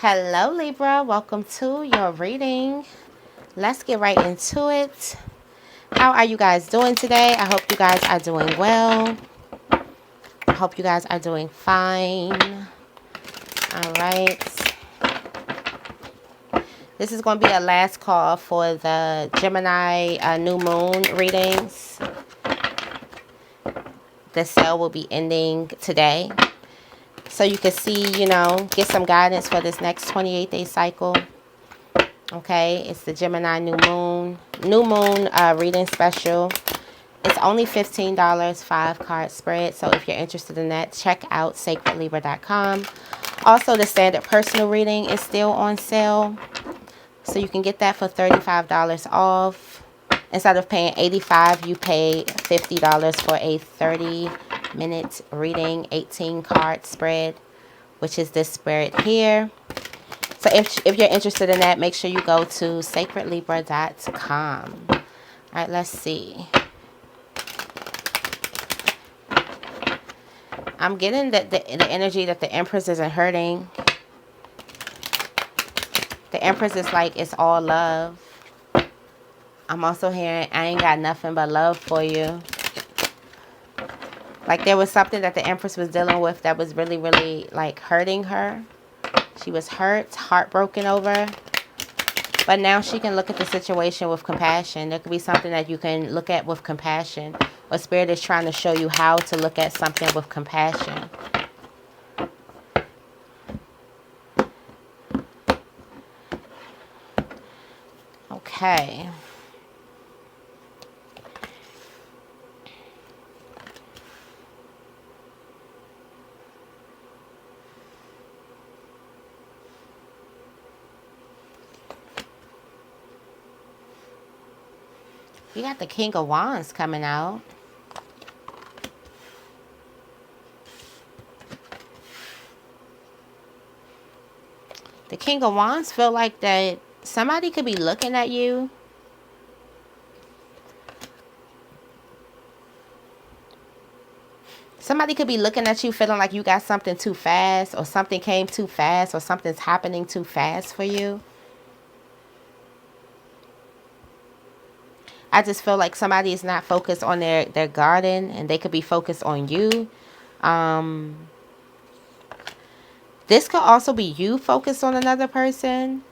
Hello Libra, welcome to your reading. Let's get right into it. How are you guys doing today? I hope you guys are doing well. I hope you guys are doing fine. All right. This is going to be a last call for the Gemini new moon readings. The sale will be ending today. So you can see, get some guidance for this next 28-day cycle. Okay, it's the Gemini new moon reading special. It's only $15, 5-card spread. So if you're interested in that, check out sacredlibra.com. Also, the standard personal reading is still on sale. So you can get that for $35 off. Instead of paying $85, you pay $50 for a 30-minute reading, 18-card spread, which is this spread here. So if you're interested in that, make sure you go to sacredlibra.com. All right, let's see. I'm getting the energy that the Empress isn't hurting. The Empress is like, it's all love. I'm also hearing, I ain't got nothing but love for you. Like there was something that the Empress was dealing with that was really, really like hurting her. She was hurt, heartbroken over. But now she can look at the situation with compassion. There could be something that you can look at with compassion. Or Spirit is trying to show you how to look at something with compassion. Okay. We got the King of Wands coming out. The King of Wands feel like that somebody could be looking at you. Somebody could be looking at you feeling like you got something too fast, or something came too fast, or something's happening too fast for you. I just feel like somebody is not focused on their garden, and they could be focused on you. This could also be you focused on another person.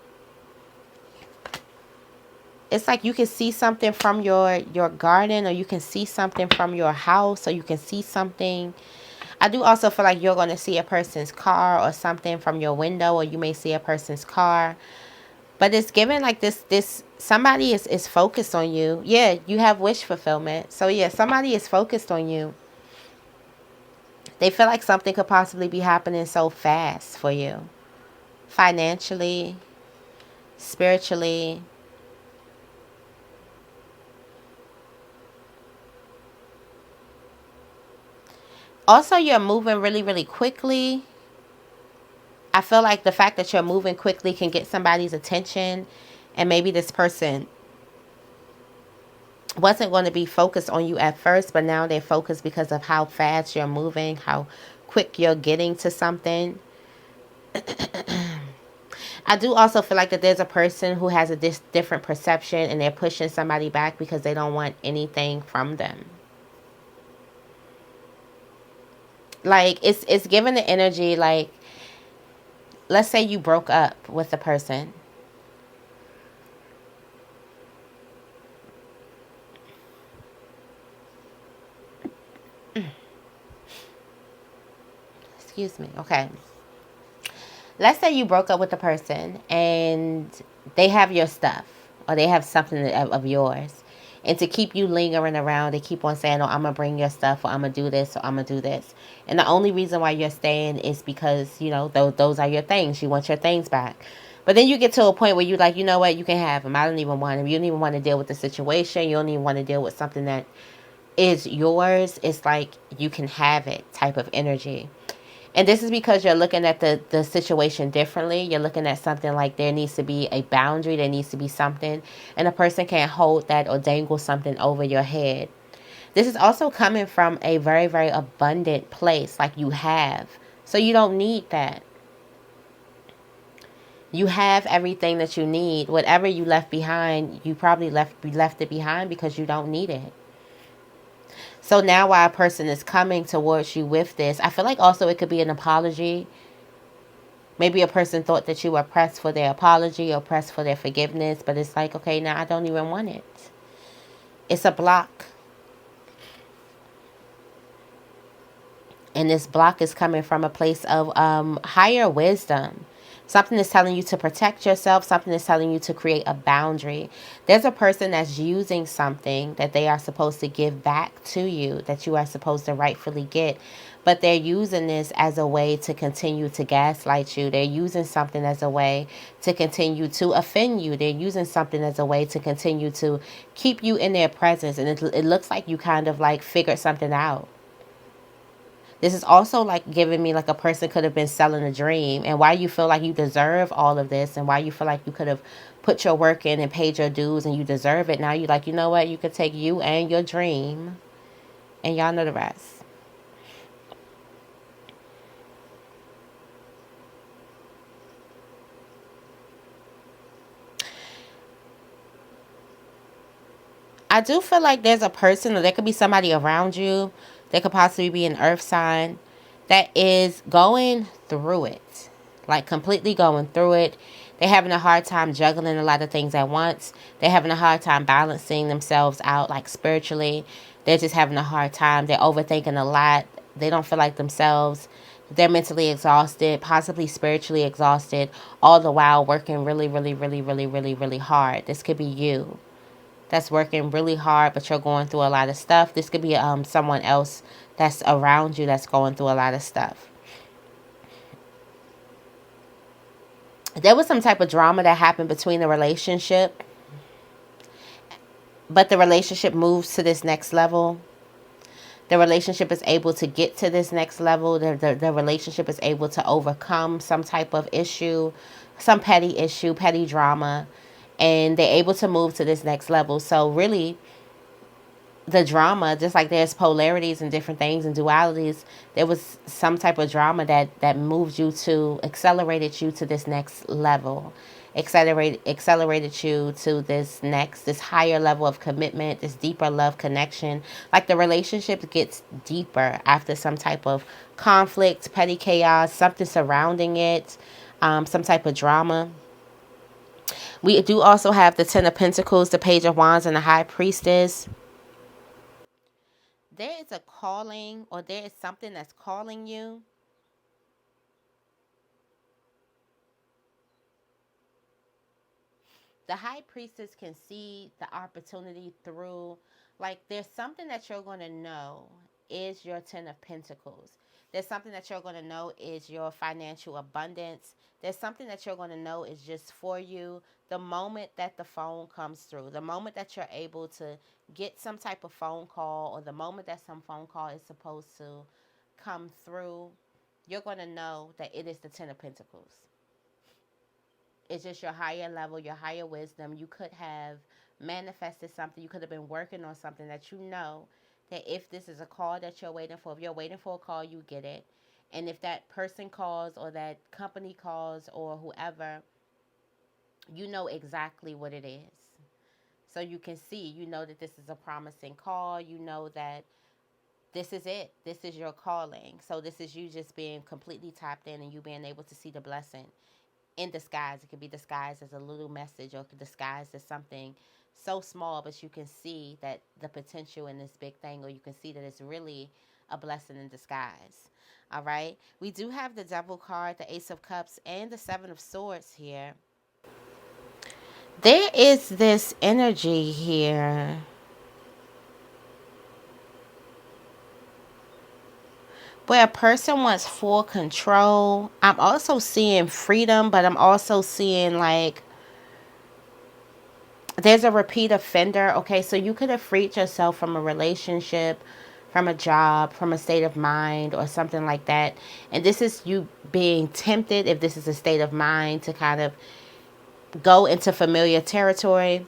It's like you can see something from your garden, or you can see something from your house, or you can see something. I do also feel like you're going to see a person's car or something from your window, or you may see a person's car. But it's given like this somebody is focused on you. Yeah, you have wish fulfillment. So yeah, somebody is focused on you. They feel like something could possibly be happening so fast for you. Financially, spiritually. Also, you're moving really, really quickly. I feel like the fact that you're moving quickly can get somebody's attention. And maybe this person wasn't going to be focused on you at first, but now they're focused because of how fast you're moving, how quick you're getting to something. I do also feel like that there's a person who has a different perception, and they're pushing somebody back because they don't want anything from them. Like it's given the energy like, let's say you broke up with a person. Excuse me. Okay. Let's say you broke up with a person and they have your stuff, or they have something of yours. And to keep you lingering around, they keep on saying, oh, I'm going to bring your stuff, or I'm going to do this, or I'm going to do this. And the only reason why you're staying is because, those are your things. You want your things back. But then you get to a point where you're like, you know what, you can have them. I don't even want them. You don't even want to deal with the situation. You don't even want to deal with something that is yours. It's like you can have it type of energy. And this is because you're looking at the situation differently. You're looking at something like there needs to be a boundary. There needs to be something. And a person can't hold that or dangle something over your head. This is also coming from a very, very abundant place, like you have. So you don't need that. You have everything that you need. Whatever you left behind, you probably left it behind because you don't need it. So now while a person is coming towards you with this, I feel like also it could be an apology. Maybe a person thought that you were pressed for their apology or pressed for their forgiveness, but it's like, okay, now I don't even want it. It's a block. And this block is coming from a place of higher wisdom. Something is telling you to protect yourself. Something is telling you to create a boundary. There's a person that's using something that they are supposed to give back to you, that you are supposed to rightfully get. But they're using this as a way to continue to gaslight you. They're using something as a way to continue to offend you. They're using something as a way to continue to keep you in their presence. And it looks like you kind of like figured something out. This is also like giving me like a person could have been selling a dream, and why you feel like you deserve all of this, and why you feel like you could have put your work in and paid your dues and you deserve it. Now you're like, you know what? You could take you and your dream, and y'all know the rest. I do feel like there's a person, or there could be somebody around you, there could possibly be an earth sign that is going through it, like completely going through it. They're having a hard time juggling a lot of things at once. They're having a hard time balancing themselves out, like spiritually. They're just having a hard time. They're overthinking a lot. They don't feel like themselves. They're mentally exhausted, possibly spiritually exhausted, all the while working really, really, really, really, really, really hard. This could be you that's working really hard, but you're going through a lot of stuff. This could be someone else that's around you that's going through a lot of stuff. There was some type of drama that happened between the relationship, but the relationship moves to this next level. The relationship is able to get to this next level. The relationship is able to overcome some type of issue, some petty issue, petty drama, and they're able to move to this next level. So really, the drama, just like there's polarities and different things and dualities, there was some type of drama that moved you to, accelerated you to this next level, accelerated you to this higher level of commitment, this deeper love connection. Like the relationship gets deeper after some type of conflict, petty chaos, something surrounding it, some type of drama. We do also have the Ten of Pentacles, the Page of Wands, and the High Priestess. There is a calling, or there is something that's calling you. The High Priestess can see the opportunity through, like there's something that you're going to know is your Ten of Pentacles. There's something that you're going to know is your financial abundance. There's something that you're going to know is just for you. The moment that the phone comes through, the moment that you're able to get some type of phone call, or the moment that some phone call is supposed to come through, you're going to know that it is the Ten of Pentacles. It's just your higher level, your higher wisdom. You could have manifested something. You could have been working on something that you know that if this is a call that you're waiting for, if you're waiting for a call, you get it. And if that person calls, or that company calls, or whoever, you know exactly what it is. So you can see, you know that this is a promising call. You know that this is it. This is your calling. So this is you just being completely tapped in, and you being able to see the blessing in disguise. It could be disguised as a little message, or disguised as something so small, but you can see that the potential in this big thing, or you can see that it's really a blessing in disguise. All right. We do have the Devil card, the Ace of Cups, and the Seven of Swords here. There is this energy here where a person wants full control. I'm also seeing freedom, but I'm also seeing like there's a repeat offender. Okay, so you could have freed yourself from a relationship, from a job, from a state of mind, or something like that. And this is you being tempted, if this is a state of mind, to kind of go into familiar territory.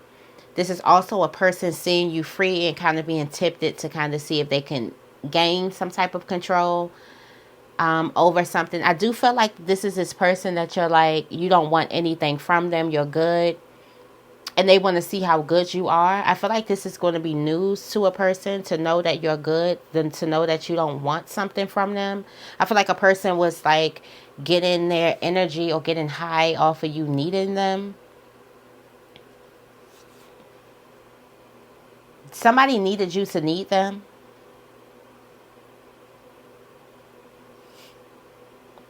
This is also a person seeing you free and kind of being tempted to kind of see if they can gain some type of control. over something. I do feel like this is this person that you're like, you don't want anything from them. You're good. And they want to see how good you are. I feel like this is going to be news to a person to know that you're good, than to know that you don't want something from them. I feel like a person was like getting their energy or getting high off of you needing them. Somebody needed you to need them.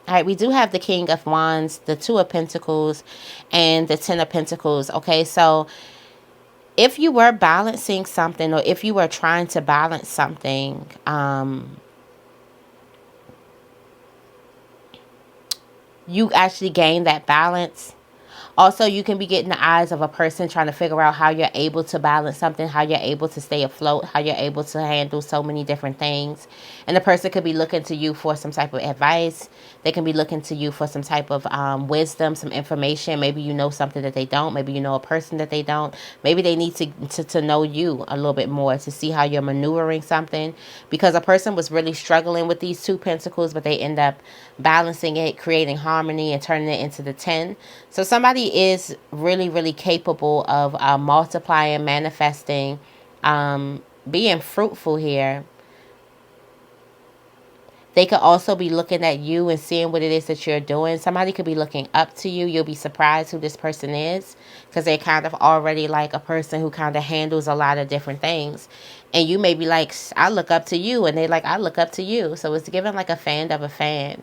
All right, we do have the King of Wands, the Two of Pentacles, and the Ten of Pentacles. Okay, so if you were balancing something, or if you were trying to balance something, you actually gain that balance. Also, you can be getting the eyes of a person trying to figure out how you're able to balance something, how you're able to stay afloat, how you're able to handle so many different things. And the person could be looking to you for some type of advice. They can be looking to you for some type of wisdom, some information. Maybe you know something that they don't. Maybe you know a person that they don't. Maybe they need to know you a little bit more to see how you're maneuvering something. Because a person was really struggling with these two pentacles, but they end up balancing it, creating harmony, and turning it into the 10. So somebody is really, really capable of multiplying, manifesting, being fruitful here. They could also be looking at you and seeing what it is that you're doing. Somebody could be looking up to you. You'll be surprised who this person is, because they're kind of already like a person who kind of handles a lot of different things. And you may be like, I look up to you. And they're like, I look up to you. So it's given like a fan of a fan.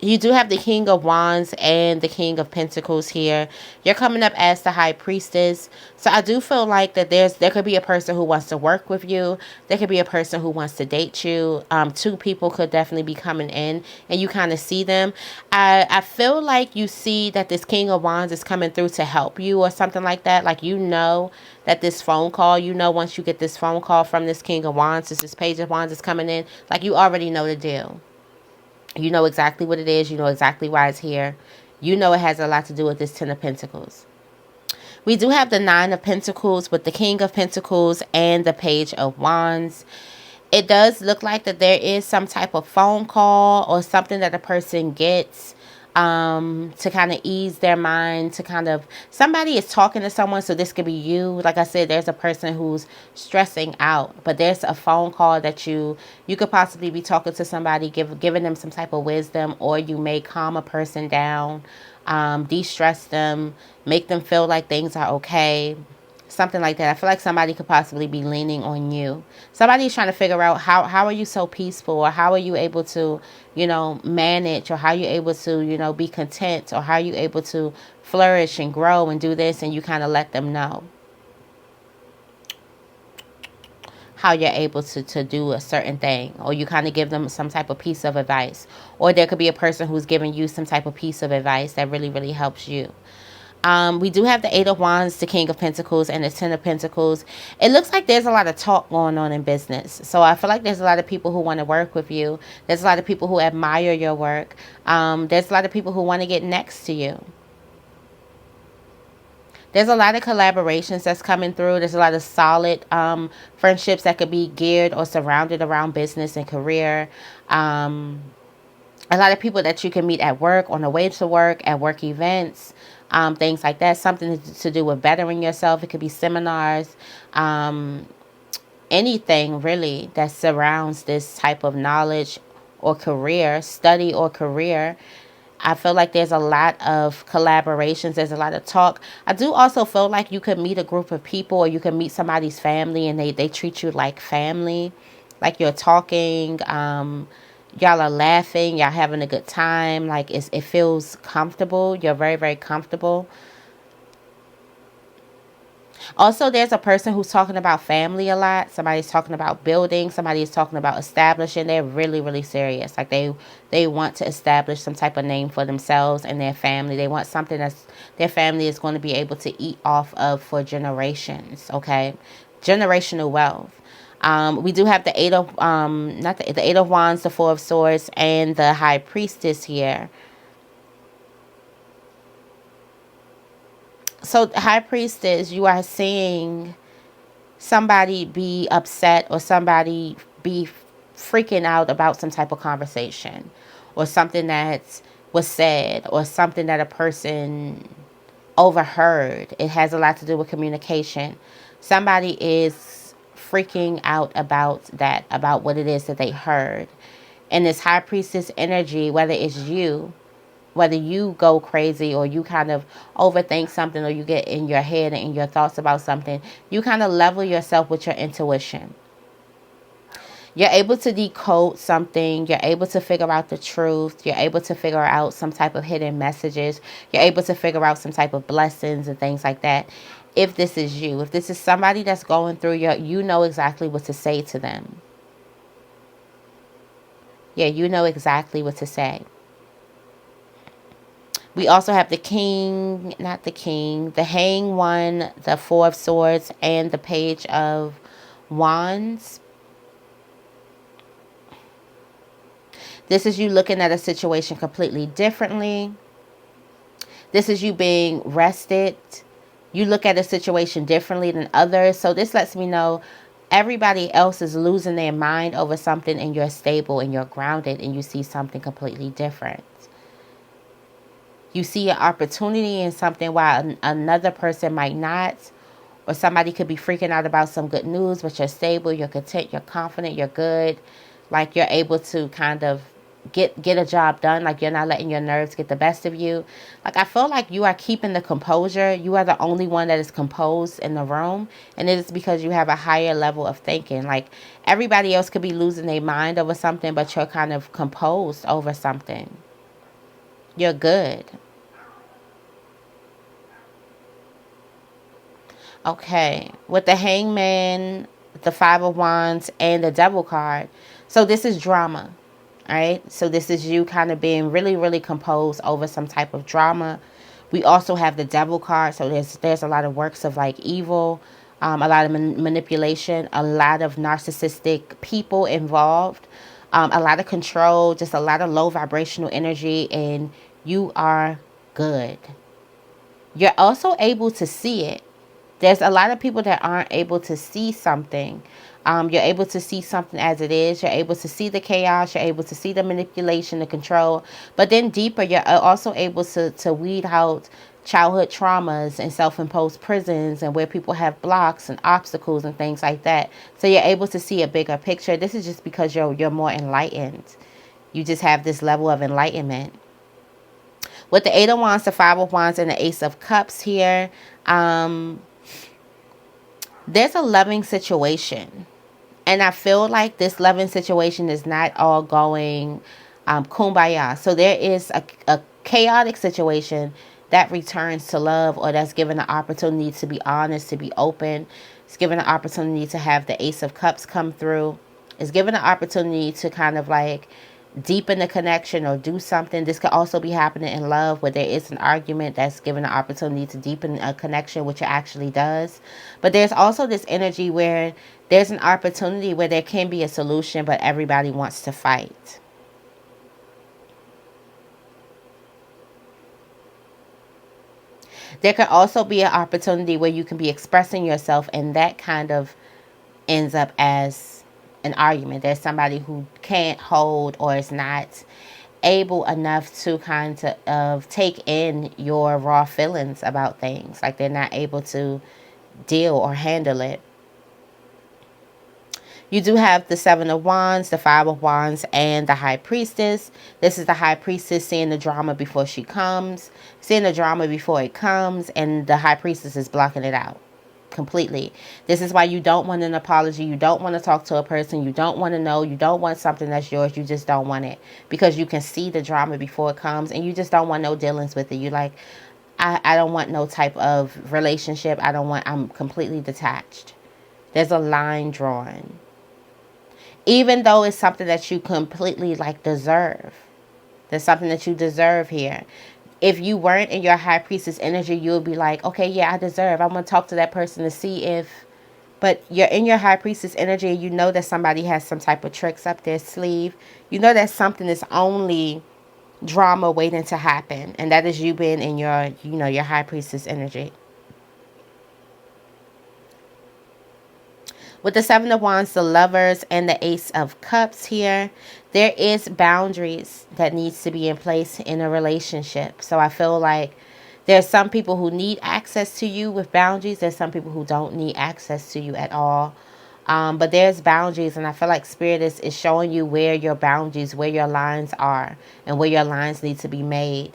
You do have the King of Wands and the King of Pentacles here. You're coming up as the High Priestess. So I do feel like that there could be a person who wants to work with you. There could be a person who wants to date you. Two people could definitely be coming in and you kind of see them. I feel like you see that this King of Wands is coming through to help you or something like that. Like, you know that this phone call, once you get this phone call from this King of Wands, this Page of Wands is coming in, like, you already know the deal. You know exactly what it is. You know exactly why it's here. You know it has a lot to do with this Ten of Pentacles. We do have the Nine of Pentacles with the King of Pentacles and the Page of Wands. It does look like that there is some type of phone call or something that a person gets to kind of ease their mind, to kind of, somebody is talking to someone. So this could be you. Like I said, there's a person who's stressing out, but there's a phone call that you could possibly be talking to somebody, giving them some type of wisdom, or you may calm a person down, de-stress them, make them feel like things are okay. Something like that. I feel like somebody could possibly be leaning on you. Somebody's trying to figure out how are you so peaceful, or how are you able to, manage, or how you able to, be content, or how you able to flourish and grow and do this, and you kind of let them know how you're able to do a certain thing, or you kind of give them some type of piece of advice, or there could be a person who's giving you some type of piece of advice that really, really helps you. We do have the Eight of Wands, the King of Pentacles, and the Ten of Pentacles. It looks like there's a lot of talk going on in business. So I feel like there's a lot of people who want to work with you. There's a lot of people who admire your work. There's a lot of people who want to get next to you. There's a lot of collaborations that's coming through. There's a lot of solid friendships that could be geared or surrounded around business and career. A lot of people that you can meet at work, on the way to work, at work events, things like that. Something to do with bettering yourself. It could be seminars, anything really that surrounds this type of knowledge or career, study or career. I feel like there's a lot of collaborations. There's a lot of talk. I do also feel like you could meet a group of people, or you can meet somebody's family, and they treat you like family. Like, you're talking, y'all are laughing, y'all having a good time. Like, it feels comfortable. You're very, very comfortable. Also, there's a person who's talking about family a lot. Somebody's talking about building. Somebody is talking about establishing. They're really, really serious. Like, they want to establish some type of name for themselves and their family. They want something that's their family is going to be able to eat off of for generations. Okay, generational wealth. We do have the Eight of not the Eight of Wands, the Four of Swords, and the High Priestess here. So, High Priestess, you are seeing somebody be upset, or somebody be freaking out about some type of conversation or something that was said or something that a person overheard. It has a lot to do with communication. Somebody is freaking out about that, about what it is that they heard. And this high priestess energy, whether it's you, whether you go crazy or you kind of overthink something or you get in your head and in your thoughts about something, you kind of level yourself with your intuition. You're able to decode something. You're able to figure out the truth. You're able to figure out some type of hidden messages. You're able to figure out some type of blessings and things like that. If this is you, if this is somebody that's going through you know exactly what to say to them. Yeah, you know exactly what to say. We also have the king, not the king, the hang one, the four of swords, and the page of wands. This is you looking at a situation completely differently. This is you being rested. You look at a situation differently than others. So this lets me know everybody else is losing their mind over something and you're stable and you're grounded and you see something completely different. You see an opportunity in something while another person might not. Or somebody could be freaking out about some good news, but you're stable, you're content, you're confident, you're good. Like you're able to kind of get a job done. Like you're not letting your nerves get the best of you. Like I feel like you are keeping the composure. You are the only one that is composed in the room. And it is because you have a higher level of thinking. Like everybody else could be losing their mind over something, but you're kind of composed over something. You're good. Okay. With the hangman, the five of wands, and the devil card. So this is drama. Alright. So this is you kind of being really, really composed over some type of drama. We also have the devil card. So there's a lot of works of like evil. A lot of manipulation. A lot of narcissistic people involved. A lot of control. Just a lot of low vibrational energy. And you are good. You're also able to see it. There's a lot of people that aren't able to see something. You're able to see something as it is. You're able to see the chaos. You're able to see the manipulation, the control. But then deeper, you're also able to weed out childhood traumas and self-imposed prisons and where people have blocks and obstacles and things like that. So you're able to see a bigger picture. This is just because you're more enlightened. You just have this level of enlightenment. With the Eight of Wands, the Five of Wands, and the Ace of Cups here, there's a loving situation. And I feel like this loving situation is not all going kumbaya. So there is a chaotic situation that returns to love, or that's given an opportunity to be honest, to be open. It's given an opportunity to have the Ace of Cups come through. It's given an opportunity to kind of like deepen the connection or do something. This could also be happening in love where there is an argument that's given an opportunity to deepen a connection, which it actually does. But there's also this energy where there's an opportunity where there can be a solution, but everybody wants to fight. There could also be an opportunity where you can be expressing yourself and that kind of ends up as an argument. There's somebody who can't hold or is not able enough to kind of take in your raw feelings about things. Like they're not able to deal or handle it. You do have the Seven of Wands, the Five of Wands, and the High Priestess. This is the High Priestess seeing the drama before she comes, seeing the drama before it comes, and the High Priestess is blocking it out completely. This is why you don't want an apology. You don't want to talk to a person. You don't want to know. You don't want something that's yours. You just don't want it because you can see the drama before it comes, and you just don't want no dealings with it. You like, I don't want no type of relationship. I'm completely detached. There's a line drawn. Even though it's something that you completely like deserve. There's something that you deserve here. If you weren't in your High Priestess energy, you would be like, okay, yeah, I deserve. I'm going to talk to that person to see if... But you're in your High Priestess energy and you know that somebody has some type of tricks up their sleeve. You know that something is only drama waiting to happen. And that is you being in your, your High Priestess energy. With the Seven of Wands, the Lovers, and the Ace of Cups here, there is boundaries that needs to be in place in a relationship. So I feel like there's some people who need access to you with boundaries. There's some people who don't need access to you at all. But there's boundaries, and I feel like Spirit is showing you where your boundaries, where your lines are, and where your lines need to be made.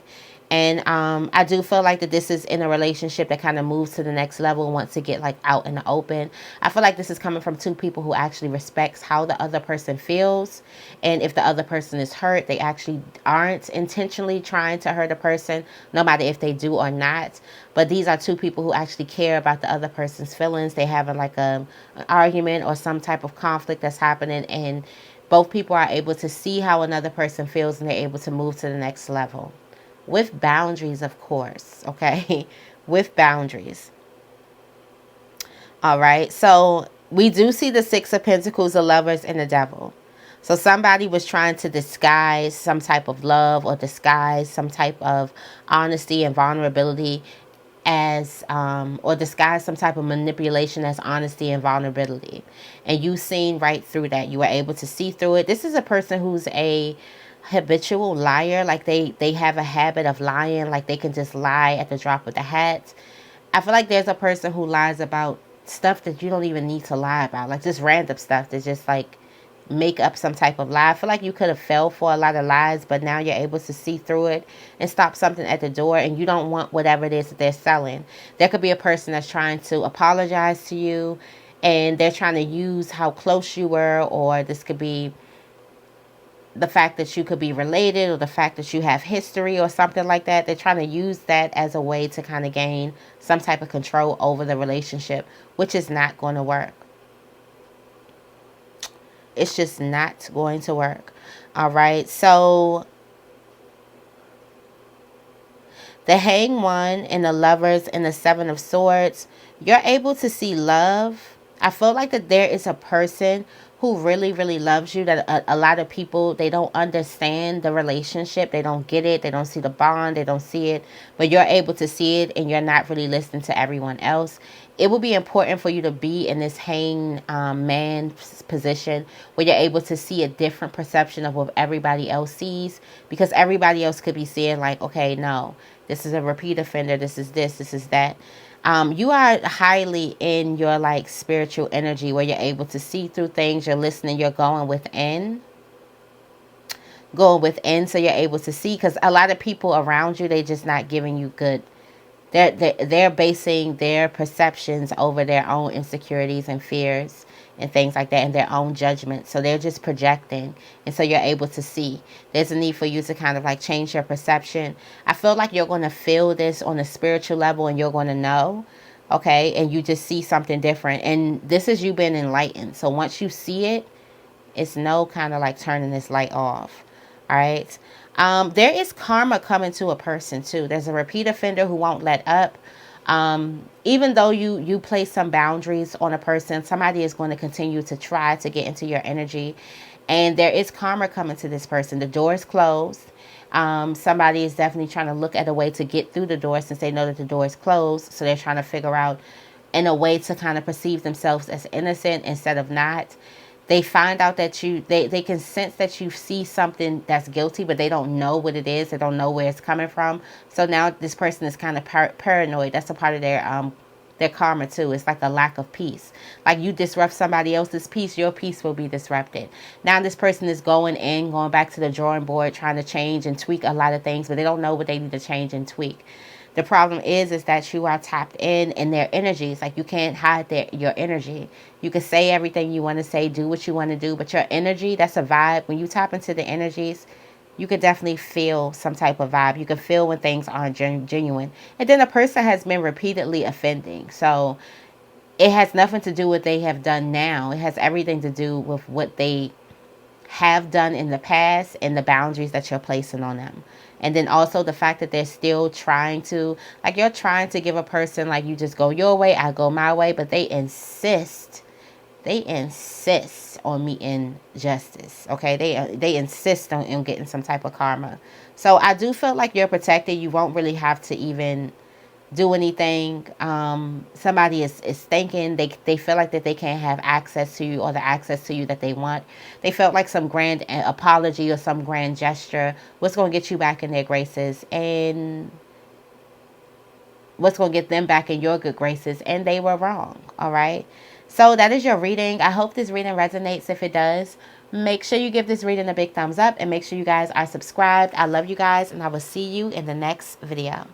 And I do feel like that this is in a relationship that kind of moves to the next level and wants to get like out in the open. I feel like this is coming from two people who actually respects how the other person feels. And if the other person is hurt, they actually aren't intentionally trying to hurt a person, no matter if they do or not. But these are two people who actually care about the other person's feelings. They have like an argument or some type of conflict that's happening, and both people are able to see how another person feels, and they're able to move to the next level. With boundaries, of course, okay? With boundaries. All right, so we do see the Six of Pentacles, the Lovers, and the Devil. So somebody was trying to disguise some type of love or disguise some type of honesty and vulnerability as, or disguise some type of manipulation as honesty and vulnerability. And you seen right through that. You were able to see through it. This is a person who's a habitual liar. Like they have a habit of lying. Like they can just lie at the drop of the hat. I feel like there's a person who lies about stuff that you don't even need to lie about. Like just random stuff that's just like make up some type of lie. I feel like you could have fell for a lot of lies, but now you're able to see through it and stop something at the door, and you don't want whatever it is that they're selling. There could be a person that's trying to apologize to you, and they're trying to use how close you were, or this could be the fact that you could be related, or the fact that you have history or something like that. They're trying to use that as a way to kind of gain some type of control over the relationship, which is not going to work. It's just not going to work. All right. So the Hanged One and the Lovers and the Seven of Swords, you're able to see love. I feel like that there is a person who really, really loves you, that a lot of people, they don't understand the relationship. They don't get it. They don't see the bond. They don't see it. But you're able to see it, and you're not really listening to everyone else. It will be important for you to be in this hanged man position where you're able to see a different perception of what everybody else sees, because everybody else could be seeing like, okay, no, this is a repeat offender. This is this. This is that. You are highly in your like spiritual energy where you're able to see through things. You're listening. You're going within. So you're able to see, because a lot of people around you, they just not giving you good. They're basing their perceptions over their own insecurities and fears and things like that, and their own judgment. So they're just projecting, and so you're able to see. There's a need for you to kind of like change your perception. I feel like you're going to feel this on a spiritual level, and you're going to know, okay, and you just see something different. And this is you being enlightened. So once you see it, it's no kind of like turning this light off. All right. There is karma coming to a person too. There's a repeat offender who won't let up. Even though you place some boundaries on a person, somebody is going to continue to try to get into your energy. And there is karma coming to this person. The door is closed. Somebody is definitely trying to look at a way to get through the door, since they know that the door is closed. So they're trying to figure out in a way to kind of perceive themselves as innocent instead of not. They find out that they can sense that you see something that's guilty, but they don't know what it is. They don't know where it's coming from. So now this person is kind of paranoid. That's a part of their karma too. It's like a lack of peace. Like you disrupt somebody else's peace, your peace will be disrupted. Now this person is going back to the drawing board, trying to change and tweak a lot of things, but they don't know what they need to change and tweak. The problem is that you are tapped in their energies. Like you can't hide your energy. You can say everything you want to say, do what you want to do, but your energy, that's a vibe. When you tap into the energies, you can definitely feel some type of vibe. You can feel when things aren't genuine. And then a person has been repeatedly offending. So it has nothing to do with what they have done now. It has everything to do with what they have done in the past and the boundaries that you're placing on them. And then also the fact that they're still trying to, like you're trying to give a person, like you just go your way, I go my way, but they insist on meeting justice. Okay, they insist on getting some type of karma. So I do feel like you're protected. You won't really have to even do anything. Somebody is thinking they feel like that they can't have access to you, or the access to you that they want. They felt like some grand apology or some grand gesture was going to get you back in their graces, and what's going to get them back in your good graces, and they were wrong. All right. So that is your reading. I hope this reading resonates. If it does, make sure you give this reading a big thumbs up, and make sure you guys are subscribed. I love you guys, and I will see you in the next video.